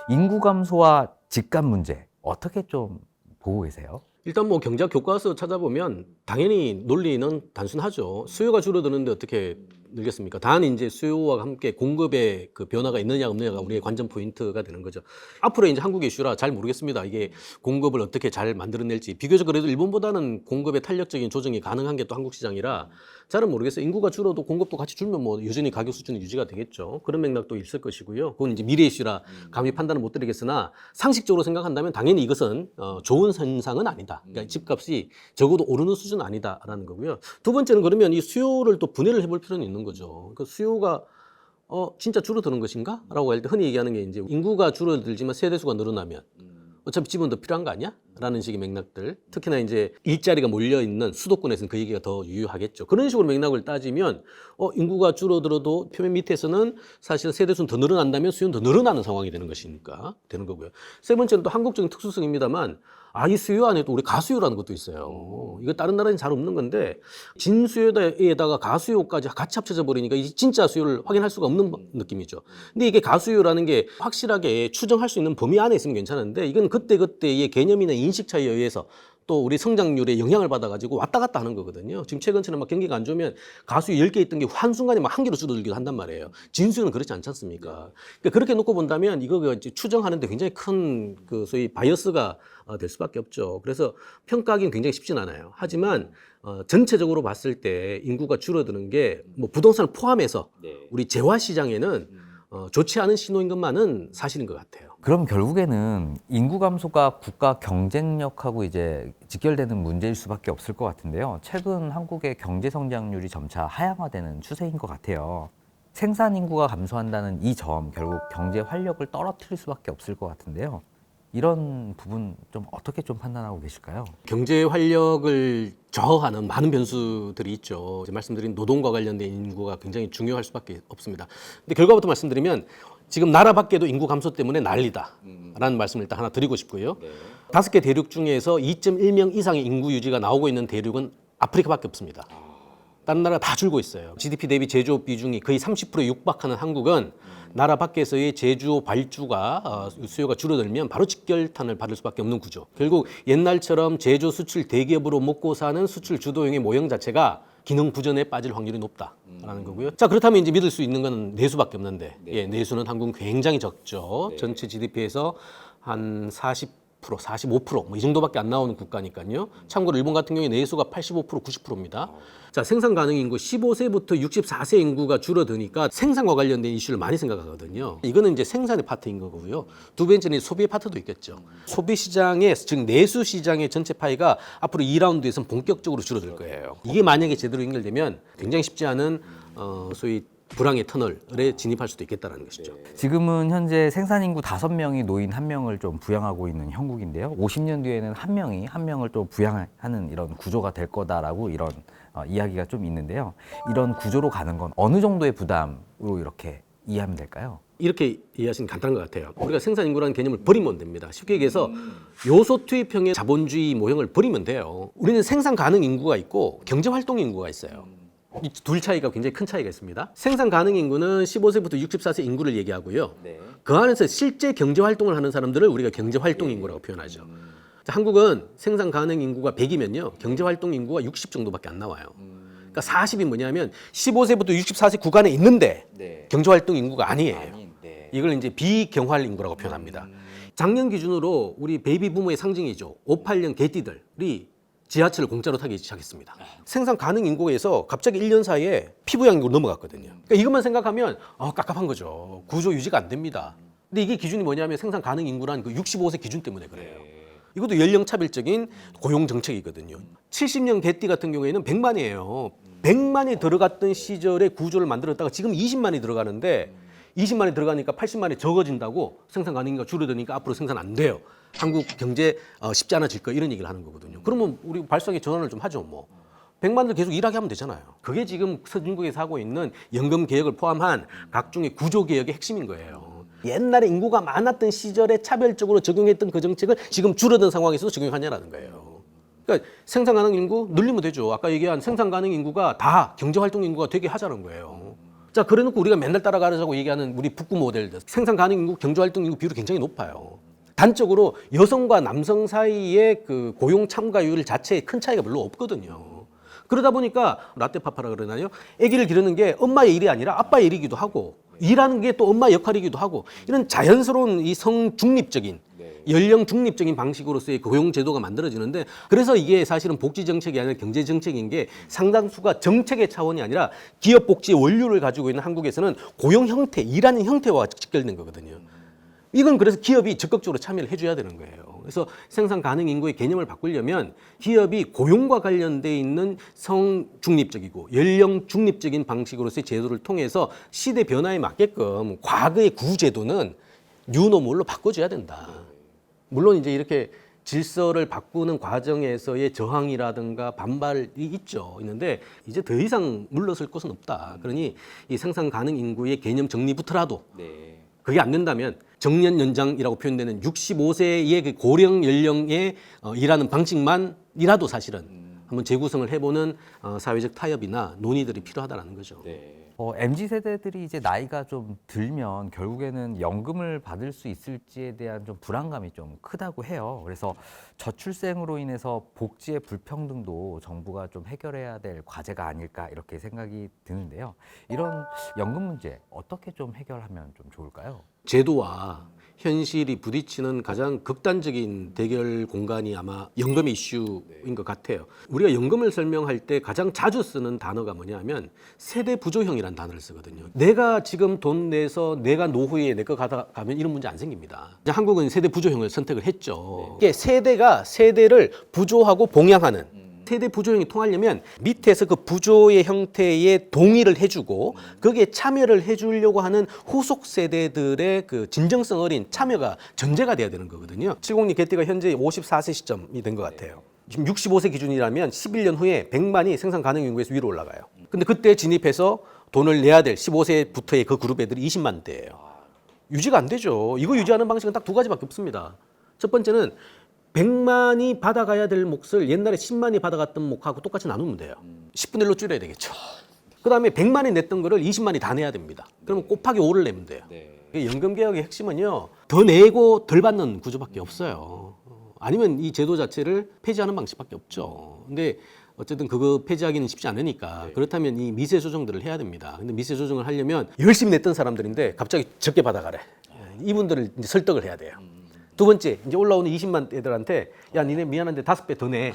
인구 감소와 집값 문제 어떻게 좀 보고 계세요? 일단 뭐 경제학 교과서 찾아보면 당연히 논리는 단순하죠. 수요가 줄어드는데 어떻게 늘겠습니까? 단 이제 수요와 함께 공급의 그 변화가 있느냐 없느냐가 우리의 관전 포인트가 되는 거죠. 앞으로 이제 한국의 이슈라 잘 모르겠습니다. 이게 공급을 어떻게 잘 만들어낼지. 비교적 그래도 일본보다는 공급의 탄력적인 조정이 가능한 게 또 한국 시장이라 잘은 모르겠어요. 인구가 줄어도 공급도 같이 줄면 뭐 여전히 가격 수준이 유지가 되겠죠. 그런 맥락도 있을 것이고요. 그건 이제 미래 이슈라 감히 판단을 못 드리겠으나 상식적으로 생각한다면 당연히 이것은 좋은 현상은 아니다. 그러니까 집값이 적어도 오르는 수준은 아니다라는 거고요. 두 번째는 그러면 이 수요를 또 분해를 해볼 필요는 있는 거죠. 그 수요가 진짜 줄어드는 것인가? 라고 할 때 흔히 얘기하는 게 이제 인구가 줄어들지만 세대수가 늘어나면 어차피 집은 더 필요한 거 아니야? 라는 식의 맥락들, 특히나 이제 일자리가 몰려 있는 수도권에서는 그 얘기가 더 유효하겠죠. 그런 식으로 맥락을 따지면 인구가 줄어들어도 표면 밑에서는 사실 세대수는 더 늘어난다면 수요는 더 늘어나는 상황이 되는 것이니까 되는 거고요. 세 번째는 또 한국적인 특수성입니다만 이 수요 안에 또 우리 가수요라는 것도 있어요. 이거 다른 나라에는 잘 없는 건데 진수요에다가 가수요까지 같이 합쳐져 버리니까 이 진짜 수요를 확인할 수가 없는 느낌이죠. 근데 이게 가수요라는 게 확실하게 추정할 수 있는 범위 안에 있으면 괜찮은데 이건 그때그때의 개념이나 인식 차이에 의해서 또 우리 성장률에 영향을 받아가지고 왔다 갔다 하는 거거든요. 지금 최근처럼 막 경기가 안 좋으면 가수 10개 있던 게 한순간에 막 한 개로 줄어들기도 한단 말이에요. 진수는 그렇지 않지 않습니까? 그러니까 그렇게 놓고 본다면 이거 이제 추정하는데 굉장히 큰 그 소위 바이어스가 될 수밖에 없죠. 그래서 평가하기는 굉장히 쉽진 않아요. 하지만 전체적으로 봤을 때 인구가 줄어드는 게 뭐 부동산을 포함해서 우리 재화 시장에는 좋지 않은 신호인 것만은 사실인 것 같아요. 그럼 결국에는 인구 감소가 국가 경쟁력하고 이제 직결되는 문제일 수밖에 없을 것 같은데요. 최근 한국의 경제 성장률이 점차 하향화되는 추세인 것 같아요. 생산 인구가 감소한다는 이 점, 결국 경제 활력을 떨어뜨릴 수밖에 없을 것 같은데요. 이런 부분 좀 어떻게 좀 판단하고 계실까요? 경제 활력을 저하하는 많은 변수들이 있죠. 이제 말씀드린 노동과 관련된 인구가 굉장히 중요할 수밖에 없습니다. 근데 결과부터 말씀드리면 지금 나라 밖에도 인구 감소 때문에 난리다라는 말씀을 일단 하나 드리고 싶고요. 5개 대륙 중에서 2.1명 이상의 인구 유지가 나오고 있는 대륙은 아프리카밖에 없습니다. 다른 나라 다 줄고 있어요. GDP 대비 제조업 비중이 거의 30%에 육박하는 한국은 나라 밖에서의 제조업 발주가 수요가 줄어들면 바로 직결탄을 받을 수밖에 없는 구조. 결국 옛날처럼 제조 수출 대기업으로 먹고 사는 수출 주도형의 모형 자체가 기능 부전에 빠질 확률이 높다라는 거고요. 자, 그렇다면 이제 믿을 수 있는 건 내수밖에 없는데 내수는 한국은 굉장히 적죠. 전체 GDP에서 한 45% 뭐 이 정도밖에 안 나오는 국가니까요. 참고로 일본 같은 경우에 내수가 85%, 90%입니다. 자, 생산 가능 인구 15세부터 64세 인구가 줄어드니까 생산과 관련된 이슈를 많이 생각하거든요. 이거는 이제 생산의 파트인 거고요. 두 번째는 소비의 파트도 있겠죠. 소비 시장의 즉 내수 시장의 전체 파이가 앞으로 2라운드에서는 본격적으로 줄어들 거예요. 이게 만약에 제대로 연결되면 굉장히 쉽지 않은 소위 불황의 터널에 진입할 수도 있겠다는 것이죠. 지금은 현재 생산 인구 5명이 노인 1명을 좀 부양하고 있는 형국인데요. 50년 뒤에는 한 명을 또 부양하는 이런 구조가 될 거다라고 이런 이야기가 좀 있는데요. 이런 구조로 가는 건 어느 정도의 부담으로 이렇게 이해하면 될까요? 이렇게 이해하시면 간단한 것 같아요. 우리가 생산 인구라는 개념을 버리면 됩니다. 쉽게 얘기해서 요소 투입형의 자본주의 모형을 버리면 돼요. 우리는 생산 가능 인구가 있고 경제 활동 인구가 있어요. 이 둘 차이가 굉장히 큰 차이가 있습니다. 생산 가능 인구는 15세부터 64세 인구를 얘기하고요. 그 안에서 실제 경제 활동을 하는 사람들을 우리가 경제 활동 인구라고 표현하죠. 자, 한국은 생산 가능 인구가 100이면요. 경제 활동 인구가 60 정도밖에 안 나와요. 그러니까 40이 뭐냐면 15세부터 64세 구간에 있는데 경제 활동 인구가 아니에요. 이걸 이제 비경활 인구라고 표현합니다. 작년 기준으로 우리 베이비 부모의 상징이죠. 58년 개띠들이 지하철을 공짜로 타기 시작했습니다. 생산 가능 인구에서 갑자기 1년 사이에 피부양 인구로 넘어갔거든요. 그러니까 이것만 생각하면 깝깝한 거죠. 구조 유지가 안 됩니다. 근데 이게 기준이 뭐냐면 생산 가능 인구란 그 65세 기준 때문에 그래요. 이것도 연령 차별적인 고용 정책이거든요. 70년 개띠 같은 경우에는 100만이에요. 100만이 들어갔던 시절에 구조를 만들었다가 지금 20만이 들어가는데 20만이 들어가니까 80만이 적어진다고 생산 가능 인구가 줄어드니까 앞으로 생산 안 돼요. 한국 경제 쉽지 않아질 거 이런 얘기를 하는 거거든요. 그러면 우리 발상의 전환을 좀 하죠. 뭐 100만들 계속 일하게 하면 되잖아요. 그게 지금 선진국에서 하고 있는 연금 개혁을 포함한 각종의 구조 개혁의 핵심인 거예요. 옛날에 인구가 많았던 시절에 차별적으로 적용했던 그 정책을 지금 줄어든 상황에서도 적용하냐라는 거예요. 그러니까 생산 가능 인구 늘리면 되죠. 아까 얘기한 생산 가능 인구가 다 경제 활동 인구가 되게 하자는 거예요. 자, 그래놓고 우리가 맨날 따라가자고 얘기하는 우리 북구 모델들 생산 가능 인구, 경제 활동 인구 비율이 굉장히 높아요. 단적으로 여성과 남성 사이의 그 고용 참가율 자체에 큰 차이가 별로 없거든요. 그러다 보니까 라떼파파라 그러나요? 아기를 기르는 게 엄마의 일이 아니라 아빠의 일이기도 하고 일하는 게 또 엄마의 역할이기도 하고 이런 자연스러운 이 성중립적인 연령 중립적인 방식으로서의 고용 제도가 만들어지는데 그래서 이게 사실은 복지 정책이 아니라 경제 정책인 게 상당수가 정책의 차원이 아니라 기업 복지의 원료를 가지고 있는 한국에서는 고용 형태, 일하는 형태와 직결된 거거든요. 이건 그래서 기업이 적극적으로 참여를 해줘야 되는 거예요. 그래서 생산 가능 인구의 개념을 바꾸려면 기업이 고용과 관련돼 있는 성중립적이고 연령 중립적인 방식으로서의 제도를 통해서 시대 변화에 맞게끔 과거의 구제도는 뉴노멀로 바꿔줘야 된다. 물론 이제 이렇게 질서를 바꾸는 과정에서의 저항이라든가 반발이 있는데 이제 더 이상 물러설 곳은 없다. 그러니 이 생산 가능 인구의 개념 정리부터라도 그게 안 된다면 정년 연장이라고 표현되는 65세의 그 고령 연령에 일하는 방식만이라도 사실은 한번 재구성을 해보는 사회적 타협이나 논의들이 필요하다라는 거죠. MZ 세대들이 이제 나이가 좀 들면 결국에는 연금을 받을 수 있을지에 대한 좀 불안감이 좀 크다고 해요. 그래서 저출생으로 인해서 복지의 불평등도 정부가 좀 해결해야 될 과제가 아닐까 이렇게 생각이 드는데요. 이런 연금 문제 어떻게 좀 해결하면 좀 좋을까요? 제도와 현실이 부딪히는 가장 극단적인 대결 공간이 아마 연금의 이슈인 것 같아요. 우리가 연금을 설명할 때 가장 자주 쓰는 단어가 뭐냐면 세대 부조형이라는 단어를 쓰거든요. 내가 지금 돈 내서 내가 노후에 내 거 가져가면 이런 문제 안 생깁니다. 이제 한국은 세대 부조형을 선택을 했죠. 이게 세대가 세대를 부조하고 봉양하는 세대 부조형이 통하려면 밑에서 그 부조의 형태의 동의를 해주고 거기에 참여를 해주려고 하는 후속 세대들의 그 진정성 어린 참여가 전제가 돼야 되는 거거든요. 70년 개띠가 현재 54세 시점이 된 것 같아요. 지금 65세 기준이라면 11년 후에 100만이 생산 가능 인구에서 위로 올라가요. 근데 그때 진입해서 돈을 내야 될 15세부터의 그 그룹 애들이 20만 대예요. 유지가 안 되죠. 이거 유지하는 방식은 딱 두 가지밖에 없습니다. 첫 번째는 100만이 받아가야 될 몫을 옛날에 10만이 받아갔던 몫하고 똑같이 나누면 돼요. 10분의 1로 줄여야 되겠죠. 그 다음에 100만이 냈던 거를 20만이 다 내야 됩니다. 그러면 곱하기 5를 내면 돼요. 연금개혁의 핵심은요, 더 내고 덜 받는 구조밖에 없어요. 아니면 이 제도 자체를 폐지하는 방식밖에 없죠. 근데 어쨌든 그거 폐지하기는 쉽지 않으니까 그렇다면 이 미세 조정들을 해야 됩니다. 근데 미세 조정을 하려면 열심히 냈던 사람들인데 갑자기 적게 받아가래. 이분들을 이제 설득을 해야 돼요. 두 번째, 이제 올라오는 20만 애들한테 야, 니네 미안한데 5배 더 내.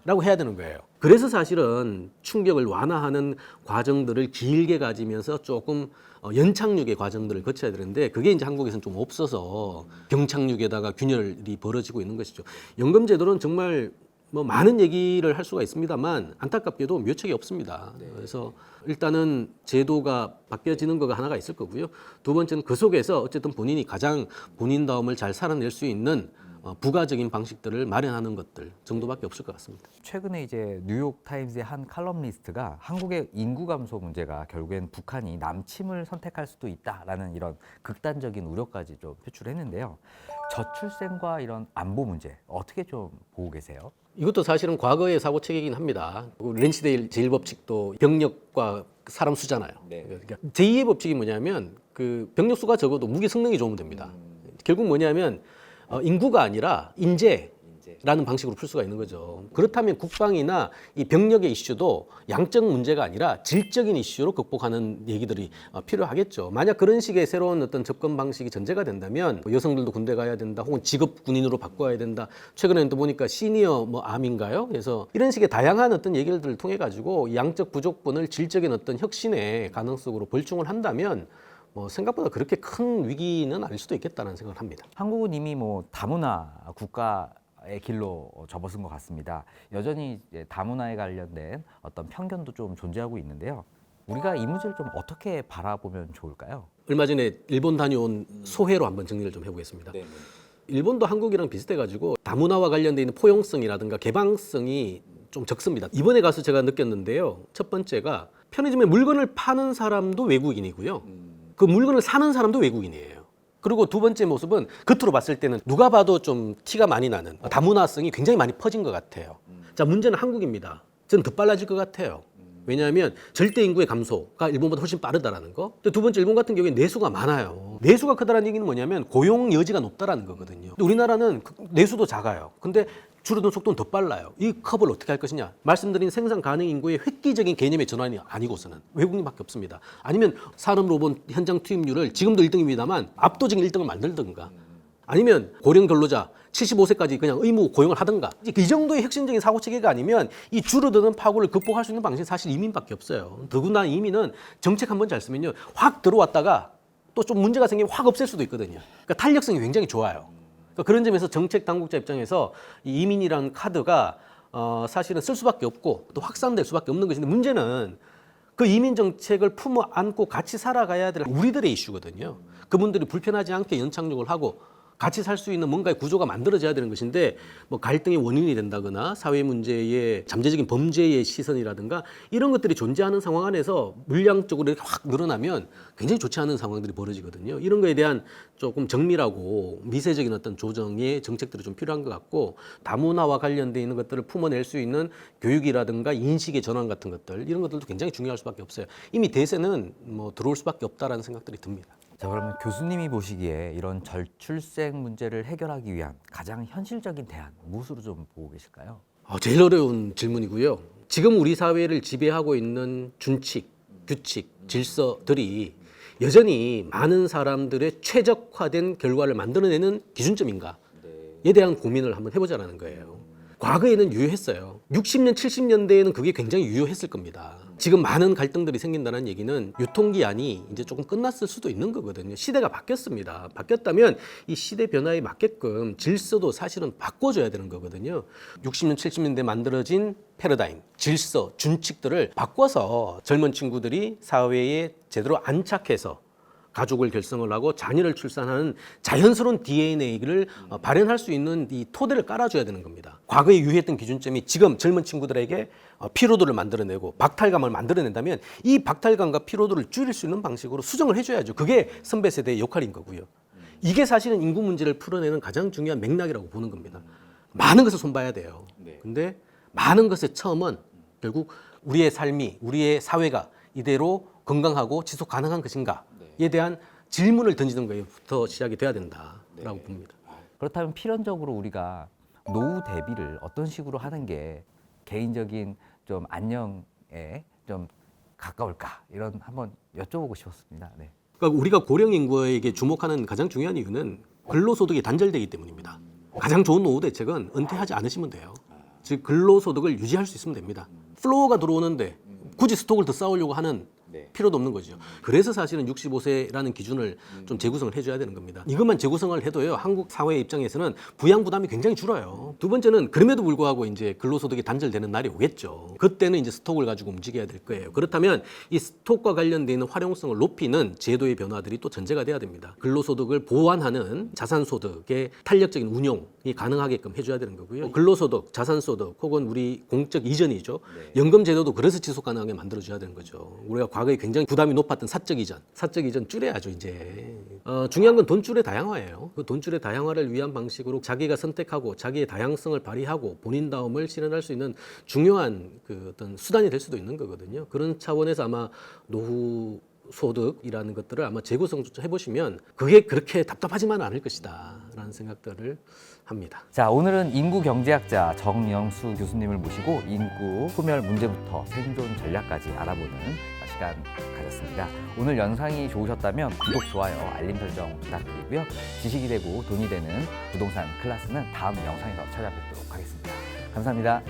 라고 해야 되는 거예요. 그래서 사실은 충격을 완화하는 과정들을 길게 가지면서 조금 연착륙의 과정들을 거쳐야 되는데 그게 이제 한국에서는 좀 없어서 경착륙에다가 균열이 벌어지고 있는 것이죠. 연금제도는 정말 뭐 많은 얘기를 할 수가 있습니다만 안타깝게도 묘책이 없습니다. 그래서 일단은 제도가 바뀌어지는 거가 하나가 있을 거고요. 두 번째는 그 속에서 어쨌든 본인이 가장 본인다움을 잘 살아낼 수 있는 부가적인 방식들을 마련하는 것들 정도밖에 없을 것 같습니다. 최근에 이제 뉴욕 타임즈의 한 칼럼니스트가 한국의 인구 감소 문제가 결국엔 북한이 남침을 선택할 수도 있다라는 이런 극단적인 우려까지 좀 표출했는데요. 저출생과 이런 안보 문제 어떻게 좀 보고 계세요? 이것도 사실은 과거의 사고 체계이긴 합니다. 렌치데일 제1법칙도 병력과 사람 수잖아요. 그러니까 제2의 법칙이 뭐냐면 그 병력 수가 적어도 무기 성능이 좋으면 됩니다. 결국 뭐냐면 인구가 아니라 인재라는 방식으로 풀 수가 있는 거죠. 그렇다면 국방이나 이 병력의 이슈도 양적 문제가 아니라 질적인 이슈로 극복하는 얘기들이 필요하겠죠. 만약 그런 식의 새로운 어떤 접근 방식이 전제가 된다면 여성들도 군대 가야 된다, 혹은 직업 군인으로 바꿔야 된다. 최근에는 또 보니까 시니어 뭐 암인가요? 그래서 이런 식의 다양한 어떤 얘기들을 통해 가지고 양적 부족분을 질적인 어떤 혁신의 가능성으로 벌충을 한다면 생각보다 그렇게 큰 위기는 아닐 수도 있겠다는 생각을 합니다. 한국은 이미 뭐 다문화 국가의 길로 접어든 것 같습니다. 여전히 이제 다문화에 관련된 어떤 편견도 좀 존재하고 있는데요. 우리가 이 문제를 좀 어떻게 바라보면 좋을까요? 얼마 전에 일본 다녀온 소회로 한번 정리를 좀 해보겠습니다. 일본도 한국이랑 비슷해가지고 다문화와 관련돼 있는 포용성이라든가 개방성이 좀 적습니다. 이번에 가서 제가 느꼈는데요. 첫 번째가 편의점에 물건을 파는 사람도 외국인이고요. 그 물건을 사는 사람도 외국인이에요. 그리고 두 번째 모습은 겉으로 봤을 때는 누가 봐도 좀 티가 많이 나는 다문화성이 굉장히 많이 퍼진 것 같아요. 자, 문제는 한국입니다. 저는 더 빨라질 것 같아요. 왜냐하면 절대 인구의 감소가 일본보다 훨씬 빠르다라는 거. 또 두 번째, 일본 같은 경우에 내수가 많아요. 내수가 크다라는 얘기는 뭐냐면 고용 여지가 높다라는 거거든요. 근데 우리나라는 내수도 작아요. 근데 줄어드는 속도는 더 빨라요. 이 컵을 어떻게 할 것이냐. 말씀드린 생산 가능 인구의 획기적인 개념의 전환이 아니고서는 외국인밖에 없습니다. 아니면 산업 로봇 현장 투입률을 지금도 1등입니다만 압도적인 1등을 만들든가. 아니면 고령 근로자 75세까지 그냥 의무 고용을 하든가. 이 정도의 혁신적인 사고 체계가 아니면 이 줄어드는 파고를 극복할 수 있는 방식은 사실 이민밖에 없어요. 더구나 이민은 정책 한 번 잘 쓰면요, 확 들어왔다가 또 좀 문제가 생기면 확 없앨 수도 있거든요. 그러니까 탄력성이 굉장히 좋아요. 그러니까 그런 점에서 정책 당국자 입장에서 이 이민이라는 카드가 사실은 쓸 수밖에 없고 또 확산될 수밖에 없는 것인데, 문제는 그 이민 정책을 품어 안고 같이 살아가야 될 우리들의 이슈거든요. 그분들이 불편하지 않게 연착륙을 하고 같이 살 수 있는 뭔가의 구조가 만들어져야 되는 것인데 뭐 갈등의 원인이 된다거나 사회 문제의 잠재적인 범죄의 시선이라든가 이런 것들이 존재하는 상황 안에서 물량적으로 이렇게 확 늘어나면 굉장히 좋지 않은 상황들이 벌어지거든요. 이런 거에 대한 조금 정밀하고 미세적인 어떤 조정의 정책들이 좀 필요한 것 같고 다문화와 관련돼 있는 것들을 품어낼 수 있는 교육이라든가 인식의 전환 같은 것들 이런 것들도 굉장히 중요할 수밖에 없어요. 이미 대세는 뭐 들어올 수밖에 없다라는 생각들이 듭니다. 자, 그러면 교수님이 보시기에 이런 저출생 문제를 해결하기 위한 가장 현실적인 대안 무엇으로 좀 보고 계실까요? 제일 어려운 질문이고요. 지금 우리 사회를 지배하고 있는 준칙, 규칙, 질서들이 여전히 많은 사람들의 최적화된 결과를 만들어내는 기준점인가에 대한 고민을 한번 해보자라는 거예요. 과거에는 유효했어요. 60년, 70년대에는 그게 굉장히 유효했을 겁니다. 지금 많은 갈등들이 생긴다는 얘기는 유통기한이 이제 조금 끝났을 수도 있는 거거든요. 시대가 바뀌었습니다. 바뀌었다면 이 시대 변화에 맞게끔 질서도 사실은 바꿔줘야 되는 거거든요. 60년, 70년대 만들어진 패러다임, 질서, 준칙들을 바꿔서 젊은 친구들이 사회에 제대로 안착해서 가족을 결성을 하고 자녀를 출산하는 자연스러운 DNA를 발현할 수 있는 이 토대를 깔아줘야 되는 겁니다. 과거에 유효했던 기준점이 지금 젊은 친구들에게 피로도를 만들어내고 박탈감을 만들어낸다면 이 박탈감과 피로도를 줄일 수 있는 방식으로 수정을 해줘야죠. 그게 선배 세대의 역할인 거고요. 이게 사실은 인구 문제를 풀어내는 가장 중요한 맥락이라고 보는 겁니다. 많은 것을 손봐야 돼요. 근데 많은 것의 처음은 결국 우리의 삶이, 우리의 사회가 이대로 건강하고 지속 가능한 것인가에 대한 질문을 던지는 거에부터 시작이 돼야 된다라고 봅니다. 그렇다면 필연적으로 우리가 노후 대비를 어떤 식으로 하는 게 개인적인 좀 안녕에 좀 가까울까 이런 한번 여쭤보고 싶었습니다. 네. 그러니까 우리가 고령 인구에게 주목하는 가장 중요한 이유는 근로소득이 단절되기 때문입니다. 가장 좋은 노후 대책은 은퇴하지 않으시면 돼요. 즉 근로소득을 유지할 수 있으면 됩니다. 플로어가 들어오는데 굳이 스톡을 더 쌓으려고 하는 필요도 없는 거죠. 그래서 사실은 65세라는 기준을 좀 재구성을 해줘야 되는 겁니다. 이것만 재구성을 해도요, 한국 사회 입장에서는 부양 부담이 굉장히 줄어요. 두 번째는 그럼에도 불구하고 이제 근로소득이 단절되는 날이 오겠죠. 그때는 이제 스톡을 가지고 움직여야 될 거예요. 그렇다면 이 스톡과 관련돼 있는 활용성을 높이는 제도의 변화들이 또 전제가 돼야 됩니다. 근로소득을 보완하는 자산소득의 탄력적인 운용이 가능하게끔 해줘야 되는 거고요. 근로소득, 자산소득 혹은 우리 공적 이전이죠. 연금제도도 그래서 지속 가능하게 만들어줘야 되는 거죠. 우리가 과거에 굉장히 부담이 높았던 사적 이전 줄여야죠 이제. 중요한 건 돈줄의 다양화예요. 그 돈줄의 다양화를 위한 방식으로 자기가 선택하고 자기의 다양성을 발휘하고 본인다움을 실현할 수 있는 중요한 그 어떤 수단이 될 수도 있는 거거든요. 그런 차원에서 아마 노후 소득이라는 것들을 아마 재구성조차 해보시면 그게 그렇게 답답하지만 않을 것이다 라는 생각들을 합니다. 자, 오늘은 인구 경제학자 정영수 교수님을 모시고 인구 소멸 문제부터 생존 전략까지 알아보는 시간 가졌습니다. 오늘 영상이 좋으셨다면 구독, 좋아요, 알림 설정 부탁드리고요. 지식이 되고 돈이 되는 부동산 클래스는 다음 영상에서 찾아뵙도록 하겠습니다. 감사합니다.